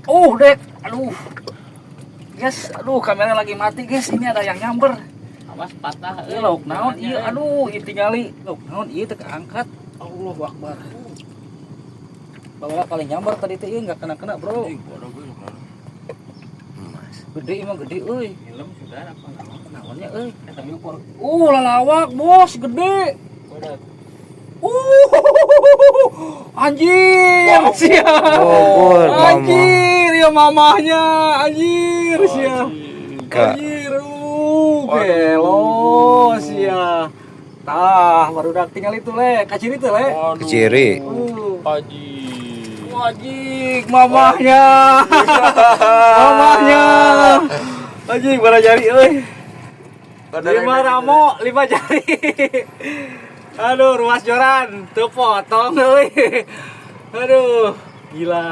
Dek. Aduh. Guys, aduh kamera lagi mati, guys. Ini ada yang nyamber. Awas patah. Ieu lauk naon ieu? Aduh, ieu tingali. Lauk naon ieu teu keangkat. Allahu Akbar. Bawa kali nyamber tadi teh ieu enggak kena-kena, Bro. Gede emang gede euy. Film sudah apa Naonnya euy? Eta milpor. Lalawak, Bos, gede. Anjir, sia. Anjir, ya mamahnya. Anjir, sia. Anjir, gelo sia. Tah, barudak tinggal itu le, kaciri teh le. Keciri. Wajik, mamahnya. Mamahnya. Anjing, bara jari euy. 5 ramo, 5 jari. Aduh, ruas joran, teu potong euy. Aduh, gila.